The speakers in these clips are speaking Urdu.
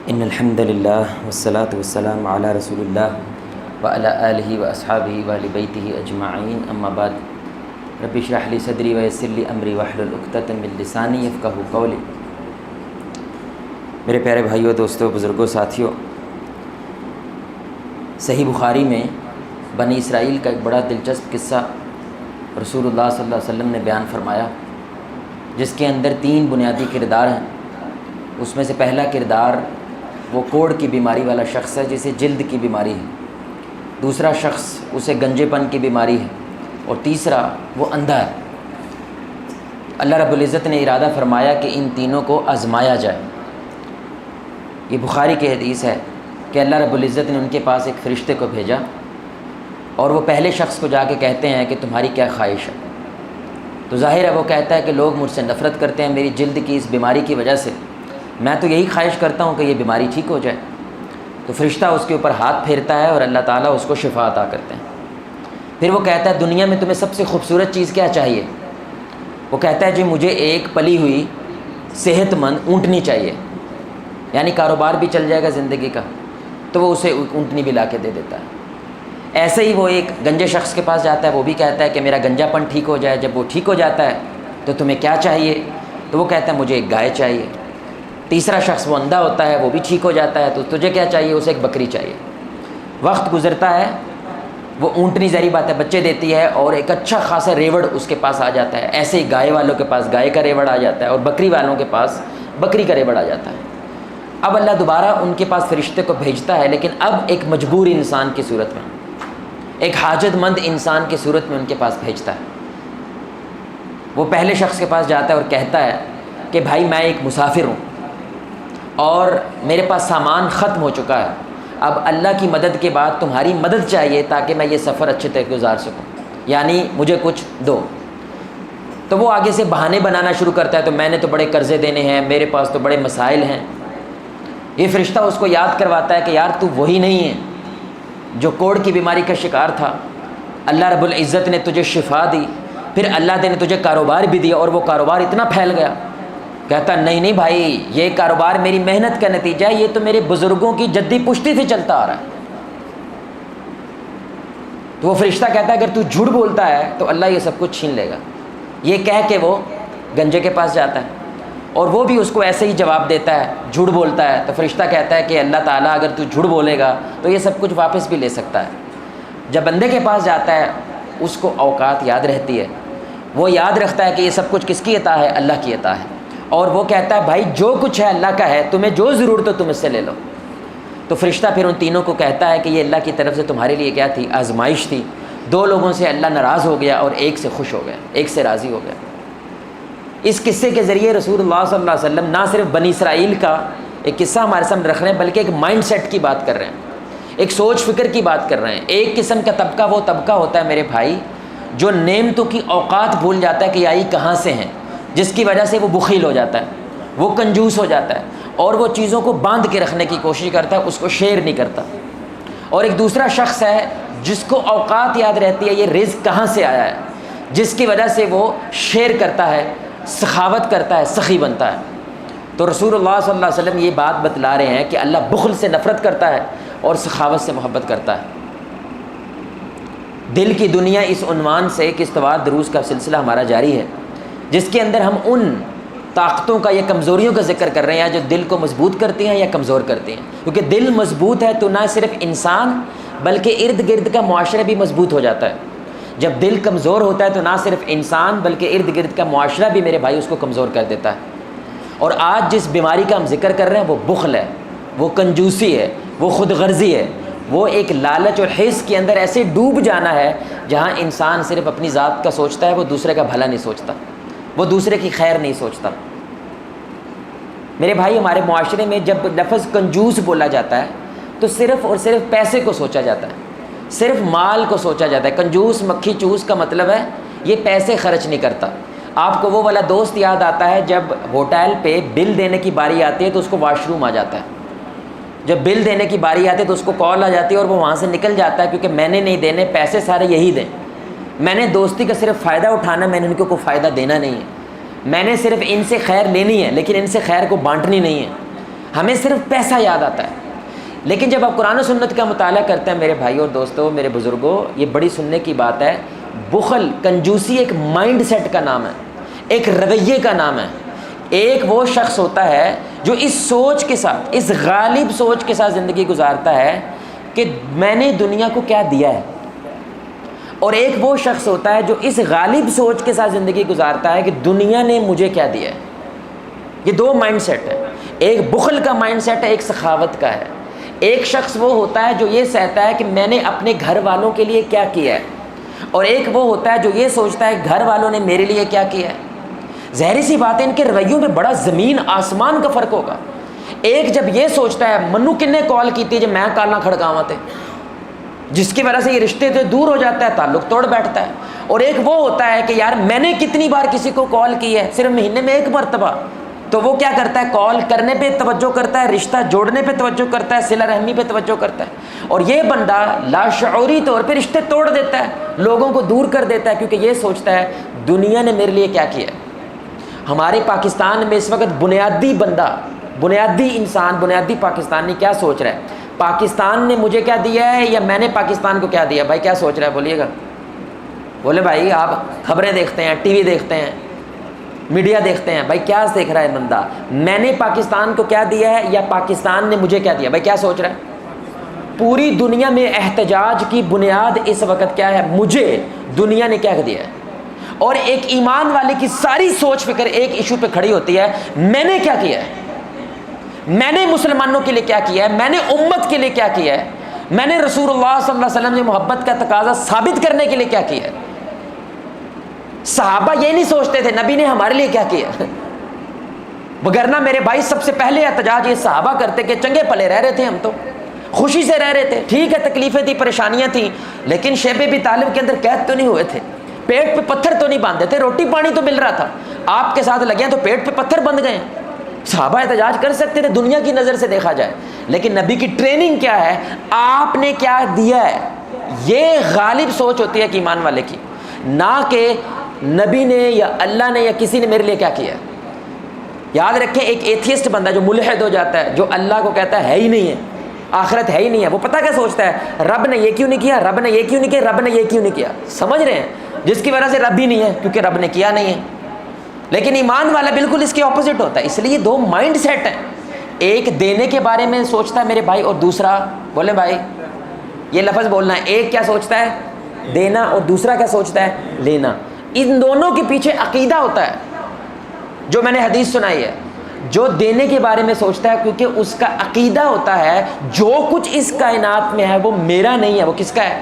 ان الحمد للہ والصلاة والسلام علی رسول اللہ وعلی آلہ واصحابہ واہل بیتہ اجمعین، اما بعد۔ رب اشرح لی صدری ویسر لی امری واحلل عقدۃ من لسانی یفقہوا قولی۔ میرے پیارے بھائیوں، دوستوں، بزرگوں، ساتھیوں، صحیح بخاری میں بنی اسرائیل کا ایک بڑا دلچسپ قصہ رسول اللہ صلی اللہ علیہ وسلم نے بیان فرمایا، جس کے اندر 3 بنیادی کردار ہیں۔ اس میں سے پہلا کردار وہ کوڑ کی بیماری والا شخص ہے جسے جلد کی بیماری ہے، دوسرا شخص اسے گنجے پن کی بیماری ہے، اور تیسرا وہ اندھا ہے۔ اللہ رب العزت نے ارادہ فرمایا کہ ان تینوں کو آزمایا جائے۔ یہ بخاری کی حدیث ہے کہ اللہ رب العزت نے ان کے پاس ایک فرشتے کو بھیجا، اور وہ پہلے شخص کو جا کے کہتے ہیں کہ تمہاری کیا خواہش ہے؟ تو ظاہر ہے وہ کہتا ہے کہ لوگ مجھ سے نفرت کرتے ہیں میری جلد کی اس بیماری کی وجہ سے، میں تو یہی خواہش کرتا ہوں کہ یہ بیماری ٹھیک ہو جائے۔ تو فرشتہ اس کے اوپر ہاتھ پھیرتا ہے اور اللہ تعالیٰ اس کو شفا عطا کرتے ہیں۔ پھر وہ کہتا ہے دنیا میں تمہیں سب سے خوبصورت چیز کیا چاہیے؟ وہ کہتا ہے جی مجھے ایک پلی ہوئی صحت مند اونٹنی چاہیے، یعنی کاروبار بھی چل جائے گا زندگی کا، تو وہ اسے اونٹنی بھی لا کے دے دیتا ہے۔ ایسے ہی وہ ایک گنجے شخص کے پاس جاتا ہے، وہ بھی کہتا ہے کہ میرا گنجا پن ٹھیک ہو جائے۔ جب وہ ٹھیک ہو جاتا ہے تو تمہیں کیا چاہیے؟ تو وہ کہتا ہے مجھے ایک گائے چاہیے۔ تیسرا شخص وہ اندھا ہوتا ہے، وہ بھی ٹھیک ہو جاتا ہے، تو تجھے کیا چاہیے؟ اسے ایک بکری چاہیے۔ وقت گزرتا ہے، وہ اونٹنی ظاہری بات ہے بچے دیتی ہے، اور ایک اچھا خاصا ریوڑ اس کے پاس آ جاتا ہے۔ ایسے ہی گائے والوں کے پاس گائے کا ریوڑ آ جاتا ہے، اور بکری والوں کے پاس بکری کا ریوڑ آ جاتا ہے۔ اب اللہ دوبارہ ان کے پاس فرشتے کو بھیجتا ہے، لیکن اب ایک مجبور انسان کی صورت میں، ایک حاجت مند انسان کی صورت میں ان کے پاس بھیجتا ہے۔ وہ پہلے شخص کے پاس جاتا ہے اور کہتا ہے کہ بھائی میں ایک مسافر ہوں اور میرے پاس سامان ختم ہو چکا ہے، اب اللہ کی مدد کے بعد تمہاری مدد چاہیے تاکہ میں یہ سفر اچھے طریقے گزار سکوں، یعنی مجھے کچھ دو۔ تو وہ آگے سے بہانے بنانا شروع کرتا ہے، تو میں نے تو بڑے قرضے دینے ہیں، میرے پاس تو بڑے مسائل ہیں۔ یہ فرشتہ اس کو یاد کرواتا ہے کہ یار تو وہی نہیں ہے جو کوڑ کی بیماری کا شکار تھا، اللہ رب العزت نے تجھے شفا دی، پھر اللہ نے تجھے کاروبار بھی دیا، اور وہ کاروبار اتنا پھیل گیا۔ کہتا نہیں بھائی، یہ کاروبار میری محنت کا نتیجہ ہے، یہ تو میرے بزرگوں کی جدی پشتی سے چلتا آ رہا ہے۔ تو وہ فرشتہ کہتا ہے اگر تو جھوٹ بولتا ہے تو اللہ یہ سب کچھ چھین لے گا۔ یہ کہہ کے وہ گنجے کے پاس جاتا ہے، اور وہ بھی اس کو ایسے ہی جواب دیتا ہے، جھوٹ بولتا ہے۔ تو فرشتہ کہتا ہے کہ اللہ تعالیٰ اگر تو جھوٹ بولے گا تو یہ سب کچھ واپس بھی لے سکتا ہے۔ جب بندے کے پاس جاتا ہے اس کو اوقات یاد رہتی ہے، وہ یاد رکھتا ہے کہ یہ سب کچھ کس کی عطا ہے؟ اللہ کی عطا ہے، اور وہ کہتا ہے بھائی جو کچھ ہے اللہ کا ہے، تمہیں جو ضرورت ہو تم اس سے لے لو۔ تو فرشتہ پھر ان تینوں کو کہتا ہے کہ یہ اللہ کی طرف سے تمہارے لیے کیا تھی؟ آزمائش تھی۔ 2 لوگوں سے اللہ ناراض ہو گیا اور ایک سے خوش ہو گیا، ایک سے راضی ہو گیا۔ اس قصے کے ذریعے رسول اللہ صلی اللہ علیہ وسلم نہ صرف بنی اسرائیل کا ایک قصہ ہمارے سامنے رکھ رہے ہیں، بلکہ ایک مائنڈ سیٹ کی بات کر رہے ہیں، ایک سوچ فکر کی بات کر رہے ہیں۔ ایک قسم کا طبقہ وہ طبقہ ہوتا ہے میرے بھائی جو نعمتوں کی اوقات بھول جاتا ہے کہ آئی کہاں سے ہیں، جس کی وجہ سے وہ بخیل ہو جاتا ہے، وہ کنجوس ہو جاتا ہے، اور وہ چیزوں کو باندھ کے رکھنے کی کوشش کرتا ہے، اس کو شیئر نہیں کرتا۔ اور ایک دوسرا شخص ہے جس کو اوقات یاد رہتی ہے یہ رزق کہاں سے آیا ہے، جس کی وجہ سے وہ شیئر کرتا ہے، سخاوت کرتا ہے، سخی بنتا ہے۔ تو رسول اللہ صلی اللہ علیہ وسلم یہ بات بتلا رہے ہیں کہ اللہ بخل سے نفرت کرتا ہے اور سخاوت سے محبت کرتا ہے۔ دل کی دنیا اس عنوان سے ایک استوار دروس کا سلسلہ ہمارا جاری ہے، جس کے اندر ہم ان طاقتوں کا یا کمزوریوں کا ذکر کر رہے ہیں جو دل کو مضبوط کرتی ہیں یا کمزور کرتی ہیں۔ کیونکہ دل مضبوط ہے تو نہ صرف انسان بلکہ ارد گرد کا معاشرہ بھی مضبوط ہو جاتا ہے۔ جب دل کمزور ہوتا ہے تو نہ صرف انسان بلکہ ارد گرد کا معاشرہ بھی میرے بھائی اس کو کمزور کر دیتا ہے۔ اور آج جس بیماری کا ہم ذکر کر رہے ہیں وہ بخل ہے، وہ کنجوسی ہے، وہ خود غرضی ہے، وہ ایک لالچ اور حرص کے اندر ایسے ڈوب جانا ہے جہاں انسان صرف اپنی ذات کا سوچتا ہے، وہ دوسرے کا بھلا نہیں سوچتا، وہ دوسرے کی خیر نہیں سوچتا۔ میرے بھائی ہمارے معاشرے میں جب لفظ کنجوس بولا جاتا ہے تو صرف اور صرف پیسے کو سوچا جاتا ہے، صرف مال کو سوچا جاتا ہے۔ کنجوس مکھی چوس کا مطلب ہے یہ پیسے خرچ نہیں کرتا۔ آپ کو وہ والا دوست یاد آتا ہے جب ہوٹل پہ بل دینے کی باری آتی ہے تو اس کو واش روم آ جاتا ہے، جب بل دینے کی باری آتی ہے تو اس کو کال آ جاتی ہے اور وہ وہاں سے نکل جاتا ہے کیونکہ میں نے نہیں دینے، پیسے سارے یہی دیں، میں نے دوستی کا صرف فائدہ اٹھانا، میں نے ان کو کوئی فائدہ دینا نہیں ہے، میں نے صرف ان سے خیر لینی ہے لیکن ان سے خیر کو بانٹنی نہیں ہے۔ ہمیں صرف پیسہ یاد آتا ہے. لیکن جب آپ قرآن و سنت کا مطالعہ کرتے ہیں میرے بھائی اور دوستوں، میرے بزرگوں، یہ بڑی سننے کی بات ہے. بخل، کنجوسی ایک مائنڈ سیٹ کا نام ہے، ایک رویے کا نام ہے. ایک وہ شخص ہوتا ہے جو اس سوچ کے ساتھ، اس غالب سوچ کے ساتھ زندگی گزارتا ہے کہ میں نے دنیا کو کیا دیا ہے، اور ایک وہ شخص ہوتا ہے جو اس غالب سوچ کے ساتھ زندگی گزارتا ہے کہ دنیا نے مجھے کیا دیا ہے. یہ دو مائنڈ سیٹ ہیں. ایک بخل کا مائنڈ سیٹ ہے، ایک سخاوت کا ہے. ایک شخص وہ ہوتا ہے جو یہ سہتا ہے کہ میں نے اپنے گھر والوں کے لیے کیا کیا ہے، اور ایک وہ ہوتا ہے جو یہ سوچتا ہے گھر والوں نے میرے لیے کیا کیا ہے. ظاہری سی بات ہے ان کے رویوں میں بڑا زمین آسمان کا فرق ہوگا. ایک جب یہ سوچتا ہے منو کنے کال کی تھی جب میں کال نہ کھڑکاواں تے، جس کی وجہ سے یہ رشتے سے دور ہو جاتا ہے، تعلق توڑ بیٹھتا ہے. اور ایک وہ ہوتا ہے کہ یار میں نے کتنی بار کسی کو کال کی ہے، صرف مہینے میں ایک مرتبہ، تو وہ کیا کرتا ہے، کال کرنے پہ توجہ کرتا ہے، رشتہ جوڑنے پہ توجہ کرتا ہے، صلہ رحمی پہ توجہ کرتا ہے. اور یہ بندہ لاشعوری طور پہ رشتے توڑ دیتا ہے، لوگوں کو دور کر دیتا ہے، کیونکہ یہ سوچتا ہے دنیا نے میرے لیے کیا کیا ہے. ہمارے پاکستان میں اس وقت بنیادی بندہ، بنیادی انسان، بنیادی پاکستانی کیا سوچ رہا ہے، پاکستان نے مجھے کیا دیا ہے یا میں نے پاکستان کو کیا دیا. بھائی کیا سوچ رہا ہے بولیے گا. بولے بھائی آپ خبریں دیکھتے ہیں، ٹی وی دیکھتے ہیں، میڈیا دیکھتے ہیں، بھائی کیا دیکھ رہا ہے بندہ، میں نے پاکستان کو کیا دیا ہے یا پاکستان نے مجھے کیا دیا. بھائی کیا سوچ رہا ہے. پوری دنیا میں احتجاج کی بنیاد اس وقت کیا ہے، مجھے دنیا نے کیا دیا ہے. اور ایک ایمان والے کی ساری سوچ فکر ایک ایشو پہ کھڑی ہوتی ہے، میں نے کیا کیا ہے، میں نے مسلمانوں کے لیے کیا کیا ہے، میں نے امت کے لیے کیا کیا ہے، میں نے رسول اللہ صلی اللہ علیہ وسلم سے محبت کا تقاضا ثابت کرنے کے لیے کیا کیا ہے. صحابہ یہ نہیں سوچتے تھے نبی نے ہمارے لیے کیا کیا. وگرنہ میرے بھائی سب سے پہلے احتجاج یہ صحابہ کرتے کہ چنگے پلے رہ رہے تھے، ہم تو خوشی سے رہ رہے تھے، ٹھیک ہے تکلیفیں تھیں، پریشانیاں تھیں، لیکن شیب ابی طالب کے اندر قید تو نہیں ہوئے تھے، پیٹ پہ پتھر تو نہیں باندھے تھے، روٹی پانی تو مل رہا تھا. آپ کے ساتھ لگے ہیں تو پیٹ پہ پتھر بندھ گئے. صحابہ احتجاج کر سکتے تھے دنیا کی نظر سے دیکھا جائے، لیکن نبی کی ٹریننگ کیا ہے، آپ نے کیا دیا ہے. یہ غالب سوچ ہوتی ہے کہ ایمان والے کی، نہ کہ نبی نے یا اللہ نے یا کسی نے میرے لیے کیا کیا. یاد رکھیں ایک ایتھیسٹ بندہ جو ملحد ہو جاتا ہے، جو اللہ کو کہتا ہے ہی نہیں ہے، آخرت ہے ہی نہیں ہے، وہ پتہ کیا سوچتا ہے، رب نے یہ کیوں نہیں کیا، رب نے یہ کیوں نہیں کیا، رب نے یہ کیوں نہیں کیا. سمجھ رہے ہیں، جس کی وجہ سے رب ہی نہیں ہے کیونکہ رب نے کیا نہیں ہے. لیکن ایمان والا بالکل اس کے اپوزٹ ہوتا ہے. اس لیے دو مائنڈ سیٹ ہیں، ایک دینے کے بارے میں سوچتا ہے میرے بھائی، اور دوسرا بولیں بھائی یہ لفظ بولنا ہے، ایک کیا سوچتا ہے دینا اور دوسرا کیا سوچتا ہے لینا. ان دونوں کے پیچھے عقیدہ ہوتا ہے. جو میں نے حدیث سنائی ہے، جو دینے کے بارے میں سوچتا ہے کیونکہ اس کا عقیدہ ہوتا ہے جو کچھ اس کائنات میں ہے وہ میرا نہیں ہے، وہ کس کا ہے،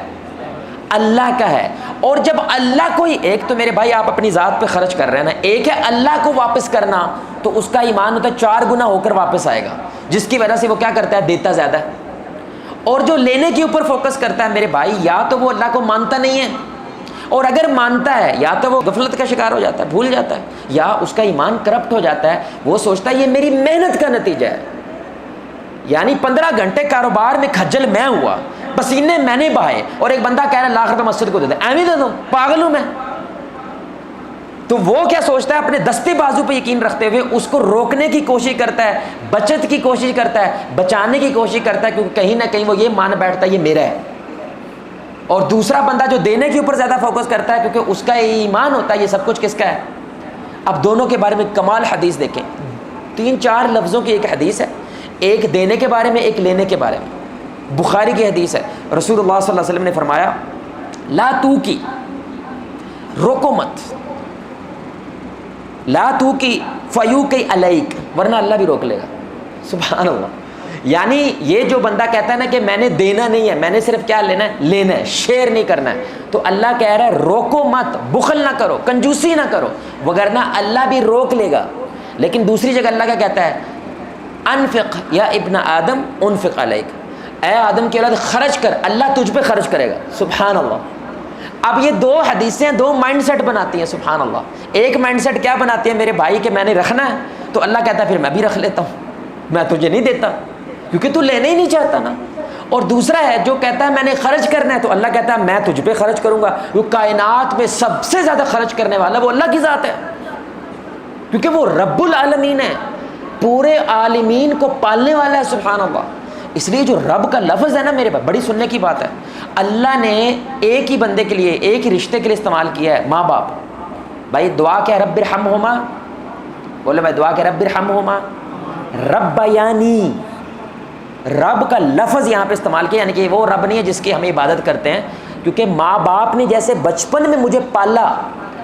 اللہ کا ہے. اور جب اللہ کو ہی، ایک تو میرے بھائی آپ اپنی ذات پہ خرچ کر رہے ہیں نا، ایک ہے اللہ کو واپس کرنا، تو اس کا ایمان ہوتا ہے 4 گنا ہو کر واپس آئے گا، جس کی وجہ سے وہ کیا کرتا ہے، دیتا زیادہ ہے. اور جو لینے کے اوپر فوکس کرتا ہے میرے بھائی، یا تو وہ اللہ کو مانتا نہیں ہے، اور اگر مانتا ہے یا تو وہ غفلت کا شکار ہو جاتا ہے، بھول جاتا ہے، یا اس کا ایمان کرپٹ ہو جاتا ہے. وہ سوچتا ہے یہ میری محنت کا نتیجہ ہے، یعنی 15 گھنٹے کاروبار میں کھجل میں ہوا، پسینے میں نے بہائے، اور ایک بندہ کہہ رہا ہے لاکھ روپے مسجد کو دے دیں، ایویں دے دو، پاگل ہوں میں. تو وہ کیا سوچتا ہے، اپنے دستے بازو پہ یقین رکھتے ہوئے اس کو روکنے کی کوشش کرتا ہے، بچت کی کوشش کرتا ہے، بچانے کی کوشش کرتا ہے، کیونکہ کہیں نہ کہیں وہ یہ مان بیٹھتا ہے یہ میرا ہے. اور دوسرا بندہ جو دینے کے اوپر زیادہ فوکس کرتا ہے کیونکہ اس کا ایمان ہوتا ہے یہ سب کچھ کس کا ہے. اب دونوں کے بارے میں کمال حدیث دیکھیں، 3-4 لفظوں کی ایک حدیث ہے، ایک دینے کے بارے میں، ایک لینے کے بارے میں. بخاری کی حدیث ہے، رسول اللہ صلی اللہ علیہ وسلم نے فرمایا لا تو کی، روکو مت، لا تو کی فیو کی علیک، ورنہ اللہ بھی روک لے گا. سبحان اللہ. یعنی یہ جو بندہ کہتا ہے نا کہ میں نے دینا نہیں ہے، میں نے صرف کیا لینا ہے، لینا ہے، شیئر نہیں کرنا ہے، تو اللہ کہہ رہا ہے روکو مت، بخل نہ کرو، کنجوسی نہ کرو، وگرنہ اللہ بھی روک لے گا. لیکن دوسری جگہ اللہ کیا کہتا ہے، انفق یا ابن آدم انفق علیک، اے آدم کی اولاد خرچ کر، اللہ تجھ پہ خرچ کرے گا. سبحان اللہ. اب یہ 2 حدیثیں 2 مائنڈ سیٹ بناتی ہیں. سبحان اللہ. ایک مائنڈ سیٹ کیا بناتی ہے میرے بھائی کہ میں نے رکھنا ہے، تو اللہ کہتا ہے پھر میں بھی رکھ لیتا ہوں، میں تجھے نہیں دیتا کیونکہ تو لینا ہی نہیں چاہتا نا. اور دوسرا ہے جو کہتا ہے میں نے خرچ کرنا ہے، تو اللہ کہتا ہے میں تجھ پہ خرچ کروں گا. وہ کائنات میں سب سے زیادہ خرچ کرنے والا وہ اللہ کی ذات ہے، کیونکہ وہ رب العالمین ہے. پورے عالمین کو پالنے والا ہے، سبحان اللہ۔ اس لیے جو رب کا لفظ ہے نا میرے بھائی، بڑی سننے کی بات ہے، اللہ نے ایک ہی بندے کے لیے، ایک ہی رشتے کے لیے استعمال کیا ہے، ماں باپ۔ بھائی دعا کیا ہے؟ رب ارحمہما، بولے بھائی دعا کیا؟ رب ارحمہما ربیانی۔ رب کا لفظ یہاں پہ استعمال کیا، یعنی کہ وہ رب نہیں ہے جس کی ہم عبادت کرتے ہیں، کیونکہ ماں باپ نے جیسے بچپن میں مجھے پالا،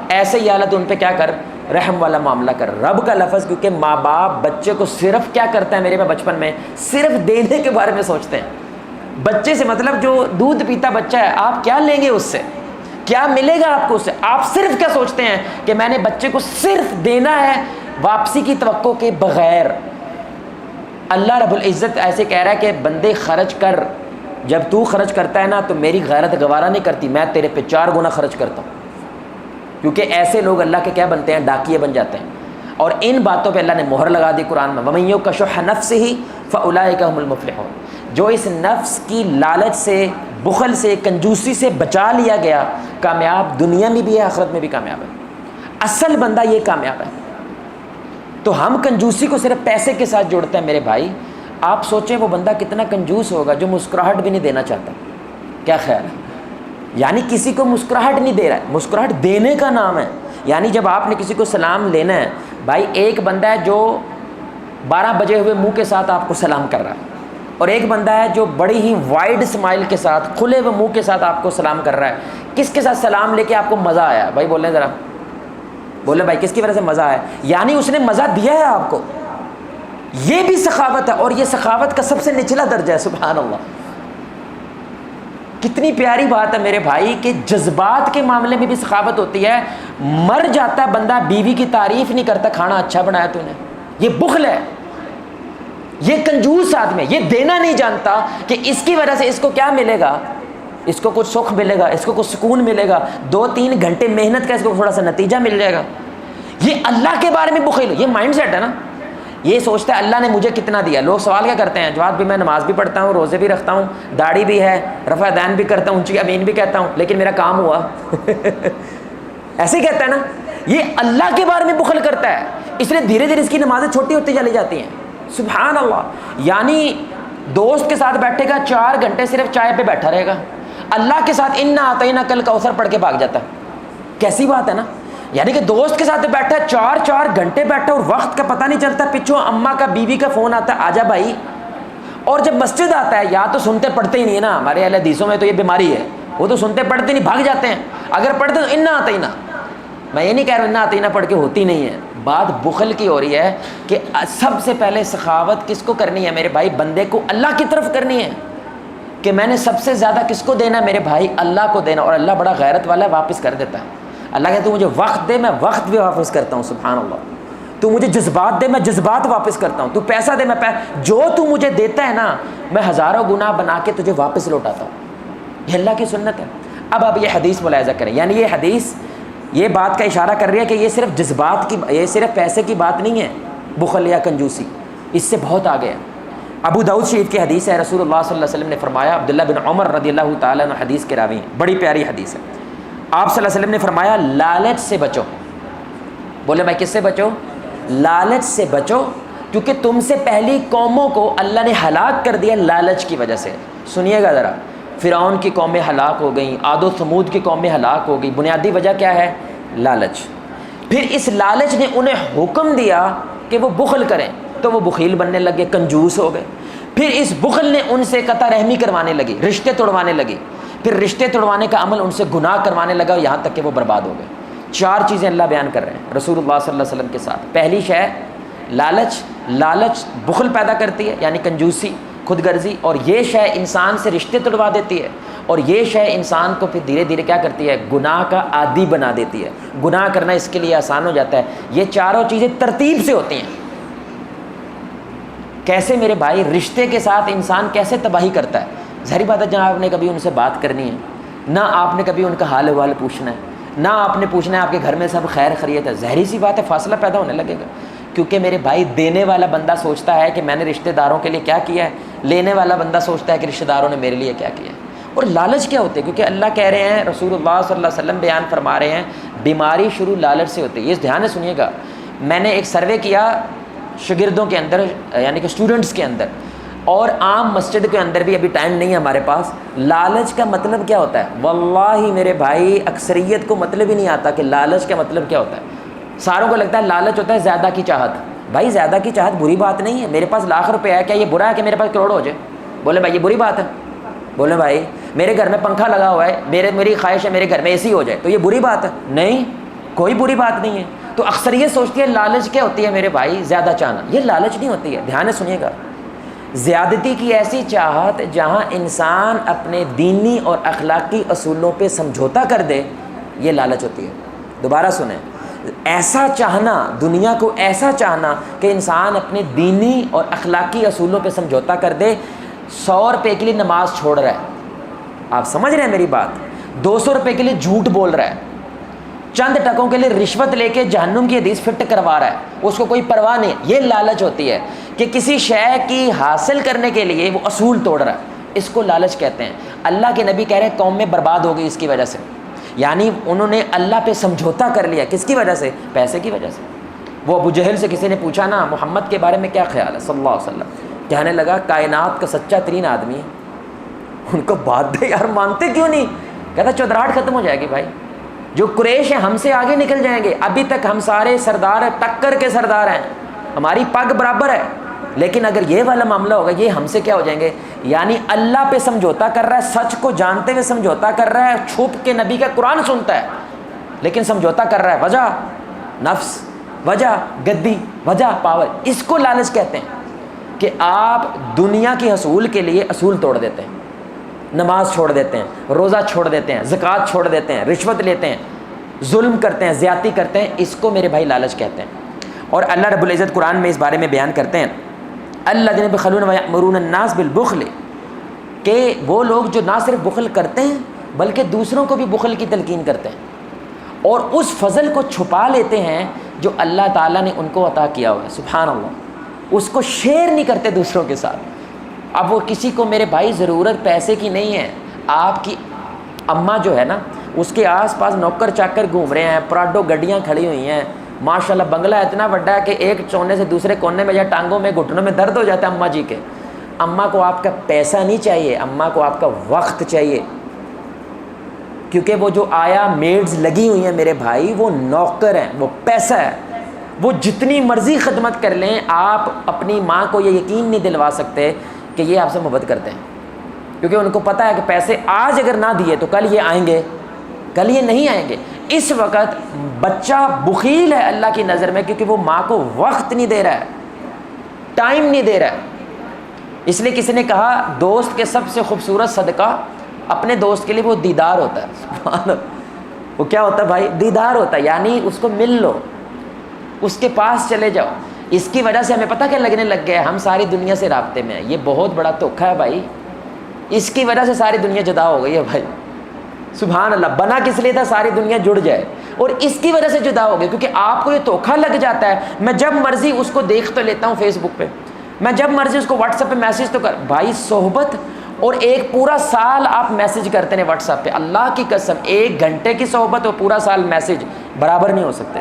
ایسے ہی حالت ان پہ کیا کر، رحم والا معاملہ کر۔ رب کا لفظ، کیونکہ ماں باپ بچے کو صرف کیا کرتا ہے میرے پہ بچپن میں، صرف دینے کے بارے میں سوچتے ہیں۔ بچے سے مطلب جو دودھ پیتا بچہ ہے، آپ کیا لیں گے اس سے، کیا ملے گا آپ کو اس سے، آپ صرف کیا سوچتے ہیں کہ میں نے بچے کو صرف دینا ہے، واپسی کی توقع کے بغیر۔ اللہ رب العزت ایسے کہہ رہا ہے کہ بندے خرچ کر، جب تو خرچ کرتا ہے نا تو میری غیرت گوارا نہیں کرتی، میں تیرے پہ 4 گنا خرچ کرتا ہوں، کیونکہ ایسے لوگ اللہ کے کیا بنتے ہیں، ڈاکیے بن جاتے ہیں۔ اور ان باتوں پہ اللہ نے مہر لگا دی قرآن میں، وَمَن يُوقَ شُحَّ نَفْسِهِ فَأُولَٰئِكَ هُمُ الْمُفْلِحُونَ۔ جو اس نفس کی لالچ سے، بخل سے، کنجوسی سے بچا لیا گیا، کامیاب دنیا میں بھی ہے، آخرت میں بھی کامیاب ہے۔ اصل بندہ یہ کامیاب ہے۔ تو ہم کنجوسی کو صرف پیسے کے ساتھ جوڑتے ہیں میرے بھائی۔ آپ سوچیں وہ بندہ کتنا کنجوس ہوگا جو مسکراہٹ بھی نہیں دینا چاہتا، کیا خیال ہے؟ یعنی کسی کو مسکراہٹ نہیں دے رہا ہے، مسکراہٹ دینے کا نام ہے۔ یعنی جب آپ نے کسی کو سلام لینا ہے، بھائی ایک بندہ ہے جو 12 بجے ہوئے منہ کے ساتھ آپ کو سلام کر رہا ہے، اور ایک بندہ ہے جو بڑی ہی وائڈ اسمائل کے ساتھ، کھلے ہوئے منہ کے ساتھ آپ کو سلام کر رہا ہے۔ کس کے ساتھ سلام لے کے آپ کو مزہ آیا؟ بھائی بولیں ذرا، بولے بھائی کس کی وجہ سے مزہ آیا؟ یعنی اس نے مزہ دیا ہے آپ کو، یہ بھی سخاوت ہے، اور یہ سخاوت کا سب سے نچلا درجہ ہے، سبحان اللہ۔ کتنی پیاری بات ہے میرے بھائی کہ جذبات کے معاملے میں بھی سخاوت ہوتی ہے۔ مر جاتا ہے بندہ، بیوی کی تعریف نہیں کرتا، کھانا اچھا بنایا تو نے، یہ بخل ہے، یہ کنجوس آدمی ہے، یہ دینا نہیں جانتا کہ اس کی وجہ سے اس کو کیا ملے گا، اس کو کچھ سکھ ملے گا، اس کو کچھ سکون ملے گا، 2-3 گھنٹے محنت کا اس کو تھوڑا سا نتیجہ مل جائے گا۔ یہ اللہ کے بارے میں بخیل، یہ مائنڈ سیٹ ہے نا، یہ سوچتا ہے اللہ نے مجھے کتنا دیا۔ لوگ سوال کیا کرتے ہیں، جواب بھی میں نماز بھی پڑھتا ہوں، روزے بھی رکھتا ہوں، داڑھی بھی ہے، رفع دین بھی کرتا ہوں، اونچی امین بھی کہتا ہوں، لیکن میرا کام ہوا ایسے ہی کہتا ہے نا، یہ اللہ کے بارے میں بخل کرتا ہے، اس لیے دھیرے دھیرے اس کی نمازیں چھوٹی ہوتی چلی جاتی ہیں، سبحان اللہ۔ یعنی دوست کے ساتھ بیٹھے گا 4 گھنٹے صرف چائے پہ بیٹھا رہے گا، اللہ کے ساتھ انا اعطیناک کل کوثر پڑھ کے بھاگ جاتا ہے، کیسی بات ہے نا۔ یعنی کہ دوست کے ساتھ بیٹھا ہے 4 گھنٹے بیٹھا، اور وقت کا پتہ نہیں چلتا، پچھوں اماں کا، بیوی کا فون آتا ہے، آجا بھائی۔ اور جب مسجد آتا ہے، یا تو سنتے پڑھتے ہی نہیں ہے نا، ہمارے اہل حدیثوں میں تو یہ بیماری ہے، وہ تو سنتے پڑھتے نہیں، بھاگ جاتے ہیں، اگر پڑھتے تو انا اعطینا، میں یہ نہیں کہہ رہا انا اعطینا پڑھ کے ہوتی نہیں ہے، بات بخل کی ہو رہی ہے کہ سب سے پہلے سخاوت کس کو کرنی ہے میرے بھائی؟ بندے کو اللہ کی طرف کرنی ہے، کہ میں نے سب سے زیادہ کس کو دینا ہے میرے بھائی؟ اللہ کو دینا، اور اللہ بڑا غیرت والا ہے، واپس کر دیتا ہے۔ اللہ کہتا ہے تو مجھے وقت دے، میں وقت بھی واپس کرتا ہوں، سبحان اللہ۔ تو مجھے جذبات دے، میں جذبات واپس کرتا ہوں۔ تو پیسہ دے، میں جو تو مجھے دیتا ہے نا، میں ہزاروں گنا بنا کے تجھے واپس لوٹاتا ہوں۔ یہ اللہ کی سنت ہے۔ اب آپ یہ حدیث ملاحظہ کریں، یعنی یہ حدیث یہ بات کا اشارہ کر رہی ہے کہ یہ صرف جذبات کی، یہ صرف پیسے کی بات نہیں ہے، بخل یا کنجوسی، اس سے بہت آگے ہے۔ ابو داؤد شریف کی حدیث ہے، رسول اللہ صلی اللہ علیہ وسلم نے فرمایا، عبداللہ بن عمر رضی اللہ تعالیٰ عنہ حدیث کے راوی ہیں، بڑی پیاری حدیث ہے۔ آپ صلی اللہ علیہ وسلم نے فرمایا لالچ سے بچو۔ بولے بھائی کس سے بچو؟ لالچ سے بچو، کیونکہ تم سے پہلی قوموں کو اللہ نے ہلاک کر دیا لالچ کی وجہ سے۔ سنیے گا ذرا، فرعون کی قومیں ہلاک ہو گئیں، عاد و ثمود کی قومیں ہلاک ہو گئی، بنیادی وجہ کیا ہے؟ لالچ۔ پھر اس لالچ نے انہیں حکم دیا کہ وہ بخل کریں، تو وہ بخیل بننے لگے، کنجوس ہو گئے۔ پھر اس بخل نے ان سے قطع رحمی کروانے لگی، رشتے توڑوانے لگی، پھر رشتے توڑوانے کا عمل ان سے گناہ کروانے لگا، یہاں تک کہ وہ برباد ہو گئے۔ 4 چیزیں اللہ بیان کر رہے ہیں رسول اللہ صلی اللہ علیہ وسلم کے ساتھ۔ پہلی شے لالچ، لالچ بخل پیدا کرتی ہے، یعنی کنجوسی، خود غرضی، اور یہ شے انسان سے رشتے توڑوا دیتی ہے، اور یہ شے انسان کو پھر دھیرے دھیرے کیا کرتی ہے؟ گناہ کا عادی بنا دیتی ہے، گناہ کرنا اس کے لیے آسان ہو جاتا ہے۔ یہ 4 چیزیں ترتیب سے ہوتی ہیں۔ کیسے میرے بھائی؟ رشتے کے ساتھ انسان کیسے تباہی کرتا ہے؟ ظاہری بات ہے، جہاں آپ نے کبھی ان سے بات کرنی ہے، نہ آپ نے کبھی ان کا حال احوال پوچھنا ہے، نہ آپ نے پوچھنا ہے آپ کے گھر میں سب خیر خیریت ہے، ظاہری سی بات ہے فاصلہ پیدا ہونے لگے گا۔ کیونکہ میرے بھائی دینے والا بندہ سوچتا ہے کہ میں نے رشتہ داروں کے لیے کیا کیا ہے، لینے والا بندہ سوچتا ہے کہ رشتہ داروں نے میرے لیے کیا کیا ہے۔ اور لالچ کیا ہوتے ہیں؟ کیونکہ اللہ کہہ رہے ہیں، رسول اللہ صلی اللہ علیہ وسلم بیان فرما رہے ہیں، بیماری شروع لالچ سے ہوتی ہے۔ یہ دھیان سے سنیے گا، میں نے ایک سروے کیا شاگردوں کے اندر یعنی کہ اسٹوڈنٹس کے اندر اور عام مسجد کے اندر بھی، ابھی ٹائم نہیں ہے ہمارے پاس، لالچ کا مطلب کیا ہوتا ہے؟ واللہ میرے بھائی اکثریت کو مطلب ہی نہیں آتا کہ لالچ کا مطلب کیا ہوتا ہے۔ ساروں کو لگتا ہے لالچ ہوتا ہے زیادہ کی چاہت۔ بھائی زیادہ کی چاہت بری بات نہیں ہے، میرے پاس لاکھ روپے ہے، کیا یہ برا ہے کہ میرے پاس کروڑ ہو جائے؟ بولے بھائی یہ بری بات ہے؟ بولے بھائی میرے گھر میں پنکھا لگا ہوا ہے، میری خواہش ہے میرے گھر میں اے سی ہو جائے، تو یہ بری بات ہے؟ نہیں، کوئی بری بات نہیں ہے۔ تو اکثریت سوچتی ہے لالچ کیا ہوتی ہے میرے بھائی؟ زیادہ چاہنا۔ یہ لالچ نہیں ہوتی ہے، دھیان سے سنیے گا۔ زیادتی کی ایسی چاہت جہاں انسان اپنے دینی اور اخلاقی اصولوں پہ سمجھوتا کر دے، یہ لالچ ہوتی ہے۔ دوبارہ سنیں، ایسا چاہنا، دنیا کو ایسا چاہنا کہ انسان اپنے دینی اور اخلاقی اصولوں پہ سمجھوتا کر دے۔ 100 روپے کے لیے نماز چھوڑ رہا ہے، آپ سمجھ رہے ہیں میری بات؟ 200 روپے کے لیے جھوٹ بول رہا ہے، چند ٹکوں کے لیے رشوت لے کے جہنم کی حدیث فٹ کروا رہا ہے، اس کو کوئی پرواہ نہیں۔ یہ لالچ ہوتی ہے کہ کسی شے کی حاصل کرنے کے لیے وہ اصول توڑ رہا ہے، اس کو لالچ کہتے ہیں۔ اللہ کے نبی کہہ رہے ہیں قوم میں برباد ہو گئی اس کی وجہ سے، یعنی انہوں نے اللہ پہ سمجھوتا کر لیا۔ کس کی وجہ سے؟ پیسے کی وجہ سے۔ وہ ابو جہل سے کسی نے پوچھا نا محمد کے بارے میں کیا خیال ہے صلی اللہ علیہ وسلم، کہنے لگا کائنات کا سچا ترین آدمی ہے۔ ان کو بات دے یار، مانتے کیوں نہیں؟ کہتا چودراہٹ ختم ہو جائے گی بھائی، جو قریش ہیں ہم سے آگے نکل جائیں گے، ابھی تک ہم سارے سردار ہیں، ٹکر کے سردار ہیں، ہماری پگ برابر ہے، لیکن اگر یہ والا معاملہ ہوگا یہ ہم سے کیا ہو جائیں گے۔ یعنی اللہ پہ سمجھوتا کر رہا ہے، سچ کو جانتے ہوئے سمجھوتا کر رہا ہے، چھپ کے نبی کا قرآن سنتا ہے لیکن سمجھوتا کر رہا ہے۔ وجہ نفس، وجہ گدی، وجہ پاور۔ اس کو لالچ کہتے ہیں کہ آپ دنیا کے حصول کے لیے اصول توڑ دیتے ہیں، نماز چھوڑ دیتے ہیں، روزہ چھوڑ دیتے ہیں، زکوٰۃ چھوڑ دیتے ہیں، رشوت لیتے ہیں، ظلم کرتے ہیں، زیادتی کرتے ہیں۔ اس کو میرے بھائی لالچ کہتے ہیں۔ اور اللہ رب العزت قرآن میں اس بارے میں بیان کرتے ہیں الذین یبخلون ویأمرون الناس بالبخل، کہ وہ لوگ جو نہ صرف بخل کرتے ہیں بلکہ دوسروں کو بھی بخل کی تلقین کرتے ہیں اور اس فضل کو چھپا لیتے ہیں جو اللہ تعالیٰ نے ان کو عطا کیا ہوا ہے۔ سبحان اللہ، اس کو شیئر نہیں کرتے دوسروں کے ساتھ۔ اب وہ کسی کو میرے بھائی ضرورت پیسے کی نہیں ہے، آپ کی اماں جو ہے نا اس کے آس پاس نوکر چاکر گھوم رہے ہیں، پراڈو گڈیاں کھڑی ہوئی ہیں، ماشاءاللہ بنگلہ اتنا بڑا ہے کہ ایک کونے سے دوسرے کونے میں یا ٹانگوں میں گھٹنوں میں درد ہو جاتا ہے اماں جی کے۔ اماں کو آپ کا پیسہ نہیں چاہیے، اماں کو آپ کا وقت چاہیے، کیونکہ وہ جو آیا میڈز لگی ہوئی ہیں میرے بھائی وہ نوکر ہیں، وہ پیسہ ہے، وہ جتنی مرضی خدمت کر لیں آپ اپنی ماں کو یہ یقین نہیں دلوا سکتے کہ یہ آپ سے محبت کرتے ہیں، کیونکہ ان کو پتہ ہے کہ پیسے آج اگر نہ دیے تو کل یہ آئیں گے، کل یہ نہیں آئیں گے۔ اس وقت بچہ بخیل ہے اللہ کی نظر میں کیونکہ وہ ماں کو وقت نہیں دے رہا ہے، ٹائم نہیں دے رہا ہے۔ اس لیے کسی نے کہا دوست کے سب سے خوبصورت صدقہ اپنے دوست کے لیے وہ دیدار ہوتا ہے۔ سبحان اللہ، وہ کیا ہوتا ہے بھائی؟ دیدار ہوتا ہے، یعنی اس کو مل لو، اس کے پاس چلے جاؤ۔ اس کی وجہ سے ہمیں پتہ کیا لگنے لگ گیا ہے، ہم ساری دنیا سے رابطے میں ہیں۔ یہ بہت بڑا دھوکا ہے بھائی، اس کی وجہ سے ساری دنیا جدا ہو گئی ہے بھائی۔ سبحان اللہ، بنا کس لیے تھا؟ ساری دنیا جڑ جائے، اور اس کی وجہ سے جدا ہو گئی کیونکہ آپ کو یہ دھوکا لگ جاتا ہے۔ میں جب مرضی اس کو دیکھ تو لیتا ہوں فیس بک پہ، میں جب مرضی اس کو واٹس ایپ پہ میسیج تو کر، بھائی صحبت اور ایک پورا سال آپ میسیج کرتے ہیں واٹس ایپ پہ، اللہ کی قسم 1 گھنٹے کی صحبت اور پورا سال میسیج برابر نہیں ہو سکتے۔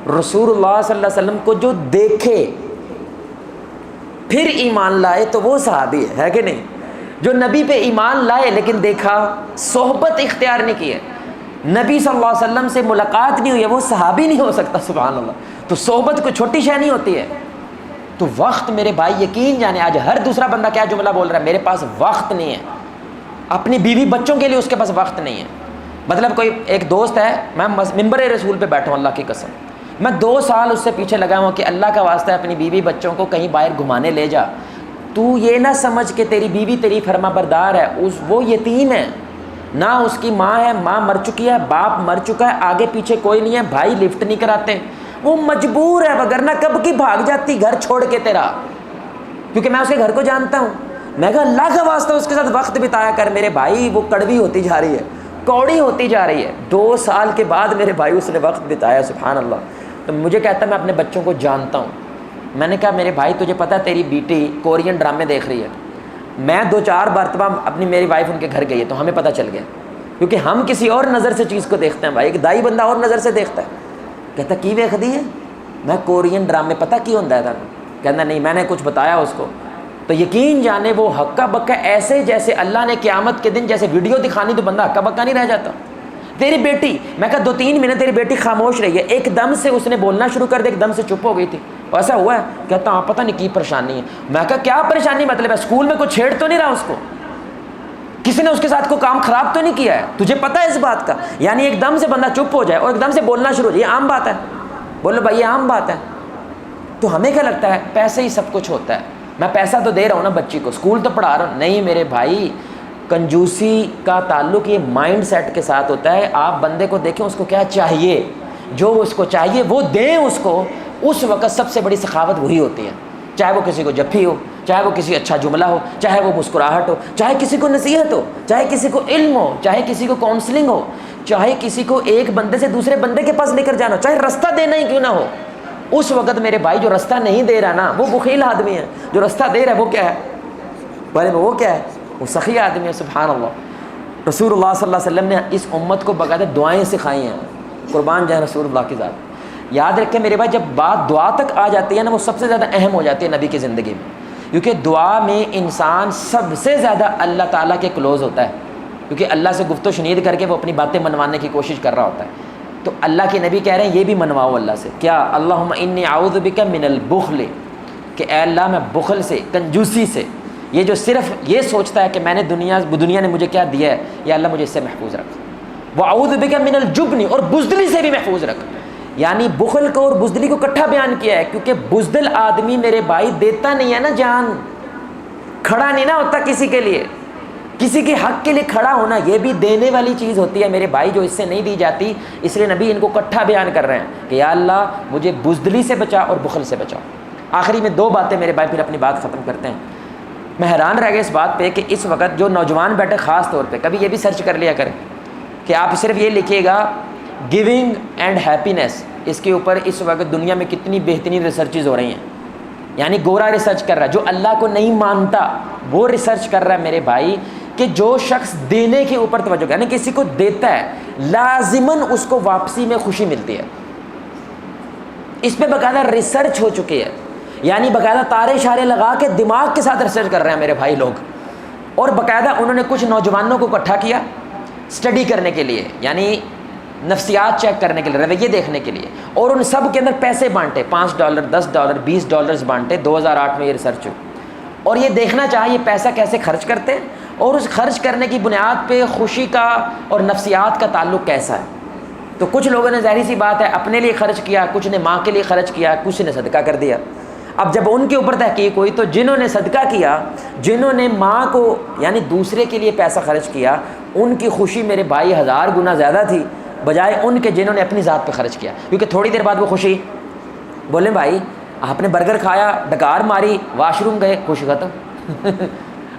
رسول اللہ صلی اللہ علیہ وسلم کو جو دیکھے پھر ایمان لائے تو وہ صحابی ہے کہ نہیں؟ جو نبی پہ ایمان لائے لیکن دیکھا، صحبت اختیار نہیں کی ہے، نبی صلی اللہ علیہ وسلم سے ملاقات نہیں ہوئی ہے، وہ صحابی نہیں ہو سکتا۔ سبحان اللہ، تو صحبت کوئی چھوٹی شے نہیں ہوتی ہے۔ تو وقت میرے بھائی یقین جانے، آج ہر دوسرا بندہ کیا جملہ بول رہا ہے، میرے پاس وقت نہیں ہے، اپنی بیوی بچوں کے لیے اس کے پاس وقت نہیں ہے۔ مطلب کوئی ایک دوست ہے، میں منبر رسول پہ بیٹھا ہوں اللہ کی قسم، میں 2 سال اس سے پیچھے لگا ہوں کہ اللہ کا واسطہ ہے اپنی بیوی بچوں کو کہیں باہر گھمانے لے جا، تو یہ نہ سمجھ کہ تیری بیوی تیری فرما بردار ہے، وہ یتیم ہے، نہ اس کی ماں ہے، ماں مر چکی ہے، باپ مر چکا ہے، آگے پیچھے کوئی نہیں ہے، بھائی لفٹ نہیں کراتے، وہ مجبور ہے، وگرنہ کب کی بھاگ جاتی گھر چھوڑ کے تیرا، کیونکہ میں اس کے گھر کو جانتا ہوں۔ میں کہا اللہ کا واسطہ اس کے ساتھ وقت بتایا کر میرے بھائی، وہ کڑوی ہوتی جا رہی ہے، کوڑی ہوتی جا رہی ہے۔ 2 سال کے بعد میرے بھائی اس نے وقت بتایا، سبحان اللہ۔ تو مجھے کہتا ہے میں اپنے بچوں کو جانتا ہوں۔ میں نے کہا میرے بھائی تجھے پتہ ہے تیری بیٹی کورین ڈرامے دیکھ رہی ہے، میں 2-4 مرتبہ میری وائف ان کے گھر گئی ہے تو ہمیں پتہ چل گیا، کیونکہ ہم کسی اور نظر سے چیز کو دیکھتے ہیں بھائی، ایک دائی بندہ اور نظر سے دیکھتا ہے۔ کہتا کی ویکھ دی ہے؟ میں کورین ڈرامے، پتہ کی ہوندا ہے تانوں؟ کہنا نہیں میں نے کچھ بتایا اس کو، تو یقین جانے وہ ہکا بکا ایسے جیسے اللہ نے قیامت کے دن جیسے ویڈیو دکھانی تو بندہ ہکا بکا نہیں رہ جاتا۔ تیری بیٹی، میں کہا 2-3 منٹ تیری بیٹی خاموش رہی ہے، ایک دم سے اس نے بولنا شروع کر دیا، ایک دم سے چپ ہو گئی تھی، ایسا ہوا ہے؟ کہتا ہاں پتہ نہیں کی پریشانی ہے۔ میں کہا کیا پریشانی مطلب ہے؟ اسکول میں کوئی چھیڑ تو نہیں رہا اس کو؟ کسی نے اس کے ساتھ کوئی کام خراب تو نہیں کیا ہے؟ تجھے پتہ ہے اس بات کا؟ یعنی ایک دم سے بندہ چپ ہو جائے اور ایک دم سے بولنا شروع ہو جائے، یہ عام بات ہے؟ بولو بھائی یہ عام بات ہے۔ تو ہمیں کیا لگتا ہے پیسے ہی سب کچھ ہوتا ہے، میں پیسہ تو دے رہا ہوں نا بچی کو، اسکول تو پڑھا رہا ہوں، نہیں میرے بھائی، کنجوسی کا تعلق یہ مائنڈ سیٹ کے ساتھ ہوتا ہے۔ آپ بندے کو دیکھیں اس کو کیا چاہیے، جو اس کو چاہیے وہ دیں اس کو، اس وقت سب سے بڑی سخاوت وہی ہوتی ہے، چاہے وہ کسی کو جفی ہو، چاہے وہ کسی اچھا جملہ ہو، چاہے وہ مسکراہٹ ہو، چاہے کسی کو نصیحت ہو، چاہے کسی کو علم ہو، چاہے کسی کو کاؤنسلنگ ہو، چاہے کسی کو ایک بندے سے دوسرے بندے کے پاس لے کر جانا ہو، چاہے رستہ دینا ہی کیوں نہ ہو۔ اس وقت میرے بھائی جو رستہ نہیں دے رہا نا وہ بخیل آدمی ہے، جو رستہ دے رہا ہے وہ کیا ہے؟ بھائی وہ کیا ہے؟ وہ سخی آدمی ہے۔ سبحان اللہ، رسول اللہ صلی اللہ علیہ وسلم نے اس امت کو باقاعدہ دعائیں سکھائی ہیں، قربان جائیں رسول اللہ کی ذات۔ یاد رکھیں میرے بھائی، جب بات دعا تک آ جاتی ہے نا وہ سب سے زیادہ اہم ہو جاتی ہے نبی کی زندگی میں، کیونکہ دعا میں انسان سب سے زیادہ اللہ تعالیٰ کے کلوز ہوتا ہے، کیونکہ اللہ سے گفت و شنید کر کے وہ اپنی باتیں منوانے کی کوشش کر رہا ہوتا ہے۔ تو اللہ کے نبی کہہ رہے ہیں یہ بھی منواؤ اللہ سے، کیا؟ اللہم انی اعوذ بک من البخل، کہ اے اللہ میں بخل سے، کنجوسی سے، یہ جو صرف یہ سوچتا ہے کہ میں نے دنیا نے مجھے کیا دیا ہے، یا اللہ مجھے اس سے محفوظ رکھ۔ وَأَعُوذُ بِكَ مِنَ الْجُبْنِ، اور بزدلی سے بھی محفوظ رکھ۔ یعنی بخل کو اور بزدلی کو اکٹھا بیان کیا ہے، کیونکہ بزدل آدمی میرے بھائی دیتا نہیں ہے نا جان، کھڑا نہیں نہ ہوتا کسی کے لیے، کسی کے حق کے لیے کھڑا ہونا یہ بھی دینے والی چیز ہوتی ہے میرے بھائی، جو اس سے نہیں دی جاتی۔ اس لیے نبی ان کو اکٹھا بیان کر رہے ہیں کہ یا اللہ مجھے بزدلی سے بچا اور بخل سے بچا۔ آخری میں 2 باتیں میرے بھائی، پھر اپنی بات ختم کرتے ہیں۔ میں حیران رہ گیا اس بات پہ کہ اس وقت جو نوجوان بیٹھے خاص طور پہ کبھی یہ بھی سرچ کر لیا کریں کہ آپ صرف یہ لکھیے گا گیونگ اینڈ ہیپینیس، اس کے اوپر اس وقت دنیا میں کتنی بہترین ریسرچز ہو رہی ہیں۔ یعنی گورا ریسرچ کر رہا ہے، جو اللہ کو نہیں مانتا وہ ریسرچ کر رہا ہے میرے بھائی، کہ جو شخص دینے کے اوپر توجہ کرے، یعنی کسی کو دیتا ہے لازماً اس کو واپسی میں خوشی ملتی ہے۔ اس پہ باقاعدہ ریسرچ ہو چکی ہے، یعنی باقاعدہ تارے اشارے لگا کے دماغ کے ساتھ ریسرچ کر رہے ہیں میرے بھائی لوگ، اور باقاعدہ انہوں نے کچھ نوجوانوں کو اکٹھا کیا اسٹڈی کرنے کے لیے، یعنی نفسیات چیک کرنے کے لیے، رویے دیکھنے کے لیے، اور ان سب کے اندر پیسے بانٹے، $5 $10 $20 بانٹے۔ 2008 میں یہ ریسرچ ہوئی، اور یہ دیکھنا چاہیے یہ پیسہ کیسے خرچ کرتے ہیں، اور اس خرچ کرنے کی بنیاد پہ خوشی کا اور نفسیات کا تعلق کیسا ہے۔ تو کچھ لوگوں نے ظاہری سی بات ہے اپنے لیے خرچ کیا، کچھ نے ماں کے لیے خرچ کیا، کچھ نے صدقہ کر دیا۔ اب جب ان کے اوپر تحقیق ہوئی تو جنہوں نے صدقہ کیا، جنہوں نے ماں کو یعنی دوسرے کے لیے پیسہ خرچ کیا، ان کی خوشی میرے بھائی 1000 گنا زیادہ تھی بجائے ان کے جنہوں نے اپنی ذات پہ خرچ کیا، کیونکہ تھوڑی دیر بعد وہ خوشی، بولیں بھائی آپ نے برگر کھایا، ڈکار ماری، واش روم گئے، خوشی ختم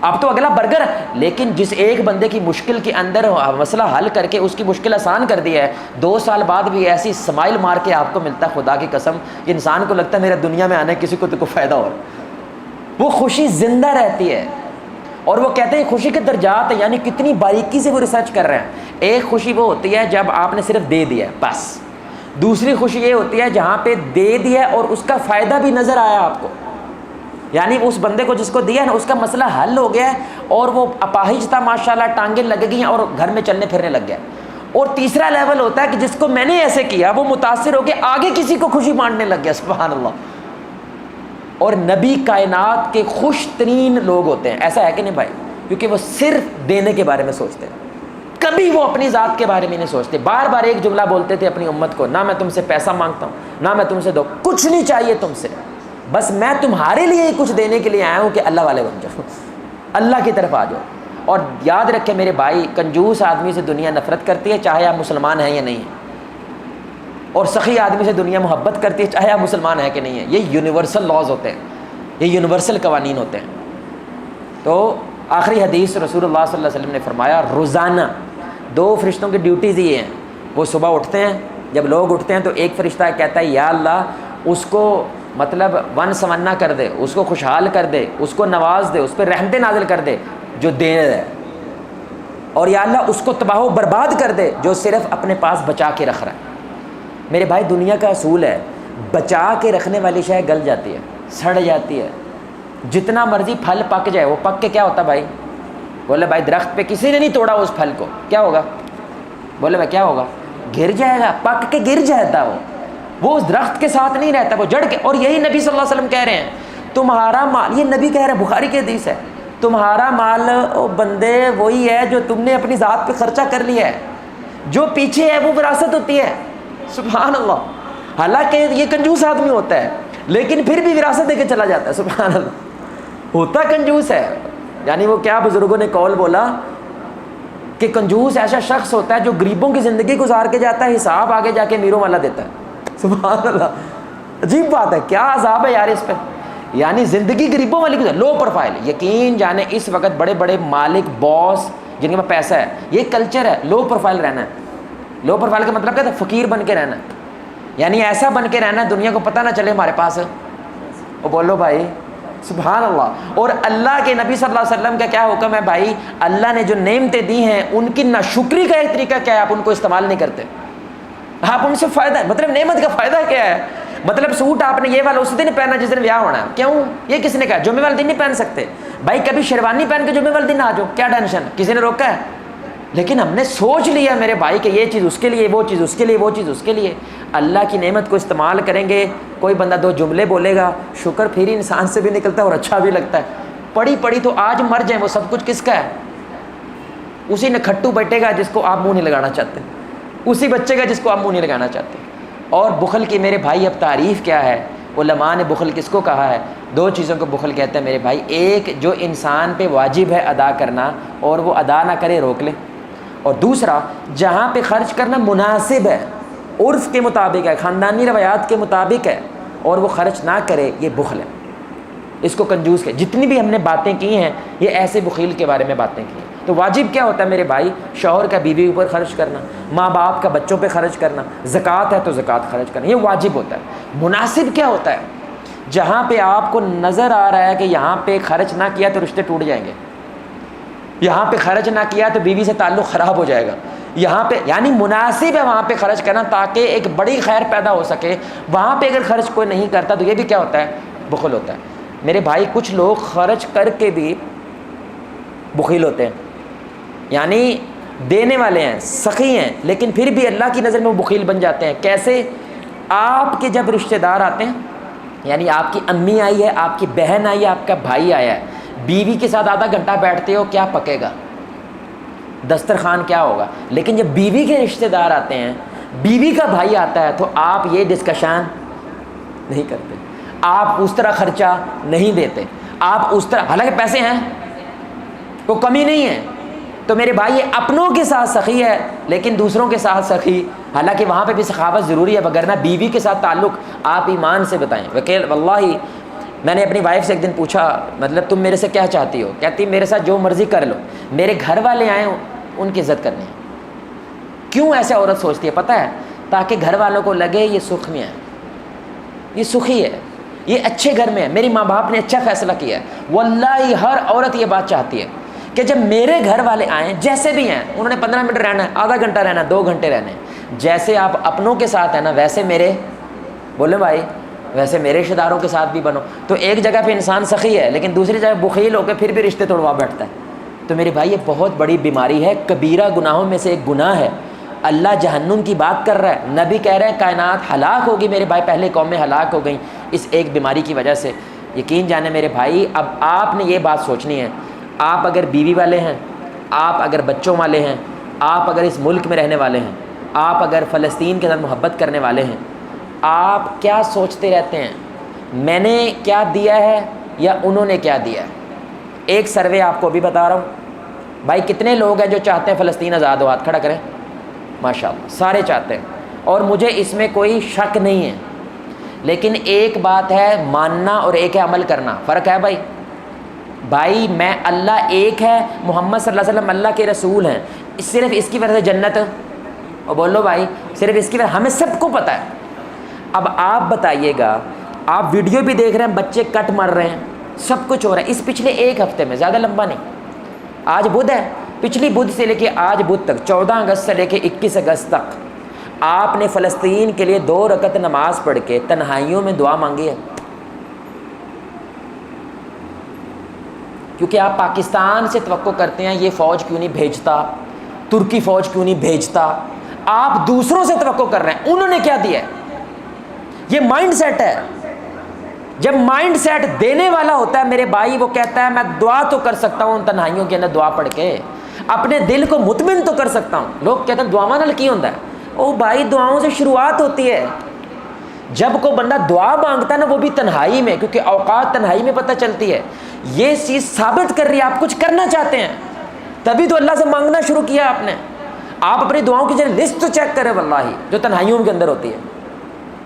اب تو اگلا برگر ہے۔ لیکن جس ایک بندے کی مشکل کے اندر مسئلہ حل کر کے اس کی مشکل آسان کر دیا ہے، 2 سال بعد بھی ایسی اسمائل مار کے آپ کو ملتا ہے، خدا کی قسم کہ انسان کو لگتا ہے میرا دنیا میں آنے کسی کو تو کوئی فائدہ ہو رہا، وہ خوشی زندہ رہتی ہے۔ اور وہ کہتے ہیں خوشی کے درجات ہیں، یعنی کتنی باریکی سے وہ ریسرچ کر رہے ہیں۔ ایک خوشی وہ ہوتی ہے جب آپ نے صرف دے دیا ہے بس، دوسری خوشی یہ ہوتی ہے جہاں پہ دے دیا اور اس کا فائدہ بھی نظر آیا آپ کو، یعنی اس بندے کو جس کو دیا ہے نا اس کا مسئلہ حل ہو گیا ہے اور وہ اپاہج تھا ماشاءاللہ، ٹانگیں لگ گئی ہیں اور گھر میں چلنے پھرنے لگ گیا۔ اور تیسرا لیول ہوتا ہے کہ جس کو میں نے ایسے کیا وہ متاثر ہو کے آگے کسی کو خوشی بانٹنے لگ گیا، سبحان اللہ۔ اور نبی کائنات کے خوش ترین لوگ ہوتے ہیں، ایسا ہے کہ نہیں بھائی؟ کیونکہ وہ صرف دینے کے بارے میں سوچتے ہیں، کبھی وہ اپنی ذات کے بارے میں نہیں سوچتے۔ بار بار ایک جملہ بولتے تھے اپنی امت کو، نہ میں تم سے پیسہ مانگتا ہوں، نہ میں تم سے دو، کچھ نہیں چاہیے تم سے، بس میں تمہارے لیے ہی کچھ دینے کے لیے آیا ہوں کہ اللہ والے بن جاؤ، اللہ کی طرف آ جاؤ۔ اور یاد رکھیں میرے بھائی، کنجوس آدمی سے دنیا نفرت کرتی ہے چاہے آپ مسلمان ہیں یا نہیں ہیں، اور سخی آدمی سے دنیا محبت کرتی ہے چاہے آپ مسلمان ہیں کہ نہیں ہیں۔ یہ یونیورسل لاز ہوتے ہیں، یہ یونیورسل قوانین ہوتے ہیں۔ تو آخری حدیث رسول اللہ صلی اللہ علیہ وسلم نے فرمایا، روزانہ 2 فرشتوں کی ڈیوٹیز یہ ہیں، وہ صبح اٹھتے ہیں، جب لوگ اٹھتے ہیں تو ایک فرشتہ کہتا ہے یا اللہ اس کو مطلب ون سمنا کر دے، اس کو خوشحال کر دے، اس کو نواز دے، اس پہ رحمتیں نازل کر دے جو دے ہے، اور یا اللہ اس کو تباہ و برباد کر دے جو صرف اپنے پاس بچا کے رکھ رہا ہے۔ میرے بھائی دنیا کا اصول ہے، بچا کے رکھنے والی شے گل جاتی ہے، سڑ جاتی ہے. جتنا مرضی پھل پک جائے, وہ پک کے کیا ہوتا بھائی؟ بولے بھائی درخت پہ کسی نے نہیں توڑا اس پھل کو, کیا ہوگا؟ بولے بھائی کیا ہوگا؟ گر جائے گا, پک کے گر جاتا وہ اس درخت کے ساتھ نہیں رہتا, وہ جڑ کے. اور یہی نبی صلی اللہ علیہ وسلم کہہ رہے ہیں, تمہارا مال, یہ نبی کہہ رہے ہیں, بخاری کی حدیث ہے, تمہارا مال او بندے وہی ہے جو تم نے اپنی ذات پہ خرچہ کر لیا ہے, جو پیچھے ہے وہ وراثت ہوتی ہے. سبحان اللہ. حالانکہ یہ کنجوس آدمی ہوتا ہے لیکن پھر بھی وراثت دے کے چلا جاتا ہے. سبحان اللہ, ہوتا کنجوس ہے. یعنی وہ کیا بزرگوں نے قول بولا کہ کنجوس ایسا شخص ہوتا ہے جو غریبوں کی زندگی گزار کے جاتا ہے, حساب آگے جا کے امیروں والا دیتا ہے. سبحان اللہ, عجیب بات ہے, کیا عذاب ہے یار اس پہ. یعنی زندگی غریبوں والی گزار, لو پروفائل. یقین جانے اس وقت بڑے بڑے مالک, باس جن کے پاس پیسہ ہے, یہ کلچر ہے لو پروفائل رہنا ہے. لو پروفائل کا مطلب کیا ہے؟ فقیر بن کے رہنا ہے. یعنی ایسا بن کے رہنا ہے دنیا کو پتہ نہ چلے ہمارے پاس. وہ بولو بھائی سبحان اللہ. اور اللہ کے نبی صلی اللہ علیہ وسلم کا کیا حکم ہے بھائی؟ اللہ نے جو نعمتیں دی ہیں ان کی ناشکری کا ایک طریقہ کیا ہے؟ آپ ان کو استعمال نہیں کرتے, آپ ان سے فائدہ, مطلب نعمت کا فائدہ کیا ہے؟ مطلب سوٹ آپ نے یہ والا اس دن پہنا جس دن بیاہ ہونا ہے, کیوں؟ یہ کس نے کہا؟ جمعے والے دن نہیں پہن سکتے بھائی. کبھی شیروانی پہن کے جمعے والے دن آ جاؤ, کیا ٹینشن, کسی نے روکا ہے؟ لیکن ہم نے سوچ لیا میرے بھائی کہ یہ چیز اس کے لیے, وہ چیز اس کے لیے, وہ چیز اس کے لیے. اللہ کی نعمت کو استعمال کریں گے. کوئی بندہ دو جملے بولے گا, شکر پھر ہی انسان سے بھی نکلتا ہے اور اچھا بھی لگتا ہے. پڑھی پڑھی تو آج مر جائیں, وہ سب کچھ کس کا ہے؟ اسی نکھٹو بیٹے گا جس کو آپ منہ نہیں لگانا چاہتے, اسی بچے کا جس کو آپ منہ نہیں لگانا چاہتے. اور بخل کی میرے بھائی اب تعریف کیا ہے؟ علماء نے بخل کس کو کہا ہے؟ دو چیزوں کو بخل کہتے ہیں میرے بھائی. ایک جو انسان پہ واجب ہے ادا کرنا اور وہ ادا نہ کرے, روک لے. اور دوسرا جہاں پہ خرچ کرنا مناسب ہے, عرف کے مطابق ہے, خاندانی روایات کے مطابق ہے, اور وہ خرچ نہ کرے, یہ بخل ہے. اس کو کنجوس کے. جتنی بھی ہم نے باتیں کی ہیں یہ ایسے بخیل کے بارے میں باتیں کی ہیں. تو واجب کیا ہوتا ہے میرے بھائی؟ شوہر کا بیوی اوپر خرچ کرنا, ماں باپ کا بچوں پہ خرچ کرنا, زکوٰۃ ہے تو زکوٰۃ خرچ کرنا, یہ واجب ہوتا ہے. مناسب کیا ہوتا ہے؟ جہاں پہ آپ کو نظر آ رہا ہے کہ یہاں پہ خرچ نہ کیا تو رشتے ٹوٹ جائیں گے, یہاں پہ خرچ نہ کیا تو بیوی سے تعلق خراب ہو جائے گا, یہاں پہ یعنی مناسب ہے وہاں پہ خرچ کرنا تاکہ ایک بڑی خیر پیدا ہو سکے. وہاں پہ اگر خرچ کوئی نہیں کرتا تو یہ بھی کیا ہوتا ہے؟ بخل ہوتا ہے. میرے بھائی کچھ لوگ خرچ کر کے بھی بخیل ہوتے ہیں, یعنی دینے والے ہیں, سخی ہیں, لیکن پھر بھی اللہ کی نظر میں وہ بخیل بن جاتے ہیں. کیسے؟ آپ کے جب رشتہ دار آتے ہیں, یعنی آپ کی امی آئی ہے, آپ کی بہن آئی ہے, آپ کا بھائی آیا ہے, بیوی کے ساتھ آدھا گھنٹہ بیٹھتے ہو, کیا پکے گا؟ دسترخوان کیا ہوگا؟ لیکن جب بیوی کے رشتہ دار آتے ہیں, بیوی کا بھائی آتا ہے, تو آپ یہ ڈسکشن نہیں کرتے, آپ اس طرح خرچہ نہیں دیتے, آپ اس طرح, حالانکہ پیسے ہیں, کوئی کمی نہیں ہے. تو میرے بھائی یہ اپنوں کے ساتھ سخی ہے لیکن دوسروں کے ساتھ سخی, حالانکہ وہاں پہ بھی سخاوت ضروری ہے, وگرنہ بیوی کے ساتھ تعلق آپ ایمان سے بتائیں. وکیل واللہ میں نے اپنی وائف سے ایک دن پوچھا, مطلب تم میرے سے کیا چاہتی ہو؟ کہتی میرے ساتھ جو مرضی کر لو, میرے گھر والے آئیں ان کی عزت کرنی ہے. کیوں ایسے عورت سوچتی ہے پتہ ہے؟ تاکہ گھر والوں کو لگے یہ سکھ میں ہے, یہ سخی ہے, یہ اچھے گھر میں ہے, میری ماں باپ نے اچھا فیصلہ کیا ہے. واللہ ہر عورت یہ بات چاہتی ہے کہ جب میرے گھر والے آئیں, جیسے بھی ہیں, انہوں نے 15 منٹ رہنا ہے, آدھا گھنٹہ رہنا ہے, 2 گھنٹے رہنے ہیں, جیسے آپ اپنوں کے ساتھ ہیں نا ویسے میرے, بولے بھائی ویسے میرے رشتہ داروں کے ساتھ بھی بنو. تو ایک جگہ پہ انسان سخی ہے لیکن دوسری جگہ بخیل ہو کے پھر بھی رشتے توڑوا بیٹھتا ہے. تو میرے بھائی یہ بہت بڑی بیماری ہے, کبیرہ گناہوں میں سے ایک گناہ ہے. اللہ جہنم کی بات کر رہا ہے, نبی کہہ رہے ہیں کائنات ہلاک ہوگی. میرے بھائی پہلے قومیں ہلاک ہو گئیں اس ایک بیماری کی وجہ سے. یقین جانے میرے بھائی, اب آپ نے یہ بات سوچنی ہے, آپ اگر بیوی والے ہیں, آپ اگر بچوں والے ہیں, آپ اگر اس ملک میں رہنے والے ہیں, آپ اگر فلسطین کے ساتھ محبت کرنے والے ہیں, آپ کیا سوچتے رہتے ہیں میں نے کیا دیا ہے یا انہوں نے کیا دیا ہے؟ ایک سروے آپ کو بھی بتا رہا ہوں بھائی, کتنے لوگ ہیں جو چاہتے ہیں فلسطین آزاد ہو؟ ہاتھ کھڑا کریں. ماشاءاللہ سارے چاہتے ہیں, اور مجھے اس میں کوئی شک نہیں ہے. لیکن ایک بات ہے ماننا اور ایک ہے عمل کرنا, فرق ہے بھائی. بھائی میں, اللہ ایک ہے, محمد صلی اللہ علیہ وسلم اللہ کے رسول ہیں, صرف اس کی وجہ سے جنت, اور بولو بھائی صرف اس کی وجہ, ہمیں سب کو پتہ ہے. اب آپ بتائیے گا, آپ ویڈیو بھی دیکھ رہے ہیں, بچے کٹ مر رہے ہیں, سب کچھ ہو رہا ہے اس پچھلے ایک ہفتے میں, زیادہ لمبا نہیں. آج بدھ ہے, پچھلی بدھ سے لے کے آج بدھ تک, 14 اگست سے لے کے 21 اگست تک آپ نے فلسطین کے لیے 2 رکعت نماز پڑھ کے تنہائیوں میں دعا مانگی ہے. کیونکہ آپ پاکستان سے توقع کرتے ہیں یہ فوج کیوں نہیں بھیجتا، ترکی فوج کیوں نہیں بھیجتا، آپ دوسروں سے توقع کر رہے ہیں انہوں نے کیا دیا ہے۔ یہ مائنڈ سیٹ ہے۔ جب مائنڈ سیٹ دینے والا ہوتا ہے میرے بھائی، وہ کہتا ہے میں دعا تو کر سکتا ہوں ان تنہائیوں کے اندر دعا پڑھ کے، اپنے دل کو مطمئن تو کر سکتا ہوں۔ لوگ کہتے ہیں دعاواں نال کی ہوتا ہے، او بھائی دعاؤں سے شروعات ہوتی ہے۔ جب کوئی بندہ دعا مانگتا ہے نا وہ بھی تنہائی میں، کیونکہ اوقات تنہائی میں پتہ چلتی ہے، یہ چیز ثابت کر رہی ہے آپ کچھ کرنا چاہتے ہیں، تبھی تو اللہ سے مانگنا شروع کیا آپ نے۔ آپ اپنی دعاؤں کی لسٹ تو چیک کریں واللہ، جو تنہائیوں کے اندر ہوتی ہے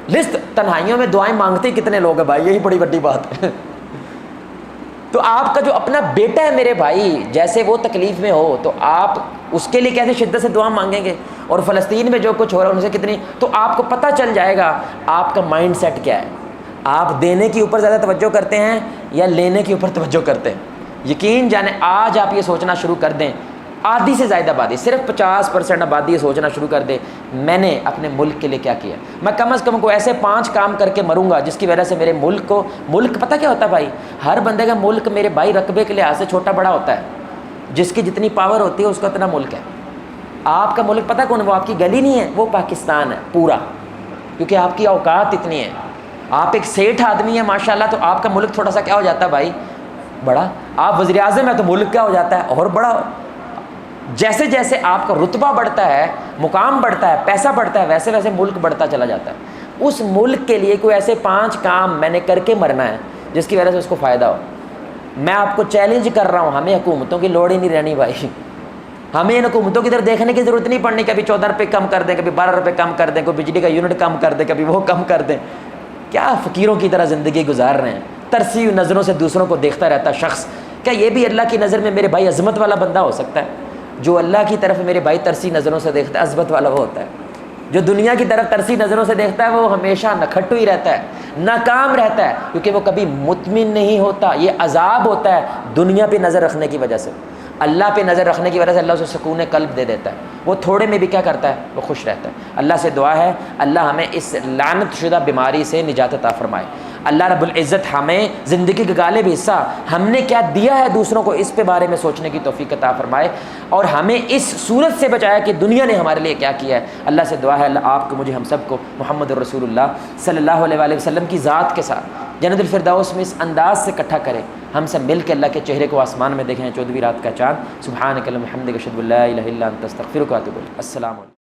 لسٹ، تنہائیوں میں دعائیں مانگتے ہی کتنے لوگ ہیں بھائی، یہی بڑی بڑی بات ہے۔ تو آپ کا جو اپنا بیٹا ہے میرے بھائی، جیسے وہ تکلیف میں ہو تو آپ اس کے لیے کیسے شدت سے دعا مانگیں گے، اور فلسطین میں جو کچھ ہو رہا ہے ان سے کتنی، تو آپ کو پتہ چل جائے گا آپ کا مائنڈ سیٹ کیا ہے، آپ دینے کے اوپر زیادہ توجہ کرتے ہیں یا لینے کے اوپر توجہ کرتے ہیں۔ یقین جانیں آج آپ یہ سوچنا شروع کر دیں، آدھی سے زائد آبادی، صرف 50% آبادی یہ سوچنا شروع کر دے میں نے اپنے ملک کے لیے کیا کیا، میں کم از کم کو ایسے 5 کام کر کے مروں گا جس کی وجہ سے میرے ملک کو، ملک پتہ کیا ہوتا ہے بھائی، ہر بندے کا ملک میرے بھائی رقبے کے لحاظ سے چھوٹا بڑا ہوتا ہے، جس کی جتنی پاور ہوتی ہے اس کا اتنا ملک ہے۔ آپ کا ملک پتہ کون ہے، وہ آپ کی گلی نہیں ہے، وہ پاکستان ہے پورا، کیونکہ آپ کی اوقات اتنی ہے، آپ ایک سیٹھ آدمی ہیں ماشاءاللہ، تو آپ کا ملک تھوڑا سا کیا ہو جاتا ہے بھائی، بڑا۔ آپ وزیر اعظم ہیں تو ملک کیا ہو جاتا ہے، اور بڑا۔ جیسے جیسے آپ کا رتبہ بڑھتا ہے، مقام بڑھتا ہے، پیسہ بڑھتا ہے، ویسے ویسے ملک بڑھتا چلا جاتا ہے۔ اس ملک کے لیے کوئی ایسے 5 کام میں نے کر کے مرنا ہے جس کی وجہ سے اس کو فائدہ ہو۔ میں آپ کو چیلنج کر رہا ہوں، ہمیں حکومتوں کی لوڑ ہی نہیں رہنی بھائی، ہمیں ان حکومتوں کی طرف دیکھنے کی ضرورت نہیں پڑنی، کبھی 14 روپے کم کر دیں، کبھی 12 روپے کم کر دیں، کوئی بجلی کا یونٹ کم کر دیں، کبھی وہ کم کر دیں۔ کیا فقیروں کی طرح زندگی گزار رہے ہیں، ترسی نظروں سے دوسروں کو دیکھتا رہتا شخص، کیا یہ بھی اللہ کی نظر میں میرے بھائی عظمت والا بندہ ہو سکتا ہے؟ جو اللہ کی طرف میرے بھائی ترسی نظروں سے دیکھتا ہے عظمت والا وہ ہوتا ہے۔ جو دنیا کی طرف ترسی نظروں سے دیکھتا ہے وہ ہمیشہ نکھٹو ہی رہتا ہے، ناکام رہتا ہے، کیونکہ وہ کبھی مطمئن نہیں ہوتا۔ یہ عذاب ہوتا ہے دنیا پہ نظر رکھنے کی وجہ سے، اللہ پہ نظر رکھنے کی وجہ سے اللہ اسے سکون قلب دے دیتا ہے، وہ تھوڑے میں بھی کیا کرتا ہے، وہ خوش رہتا ہے۔ اللہ سے دعا ہے اللہ ہمیں اس لعنت شدہ بیماری سے نجات عطا فرمائے۔ اللہ رب العزت ہمیں زندگی کا غالب حصہ ہم نے کیا دیا ہے دوسروں کو، اس پہ بارے میں سوچنے کی توفیق عطا فرمائے، اور ہمیں اس صورت سے بچایا کہ دنیا نے ہمارے لیے کیا کیا ہے۔ اللہ سے دعا ہے اللہ آپ کو مجھے ہم سب کو محمد الرسول اللہ صلی اللہ علیہ وآلہ وسلم کی ذات کے ساتھ جنت الفردوس میں اس انداز سے اکٹھا کرے، ہم سب مل کے اللہ کے چہرے کو آسمان میں دیکھیں 14ویں رات کا چاند۔ سبحانک اللہم وبحمدک اشہد ان لا الہ الا انت استغفرک واتوب الیک۔ السلام علیکم۔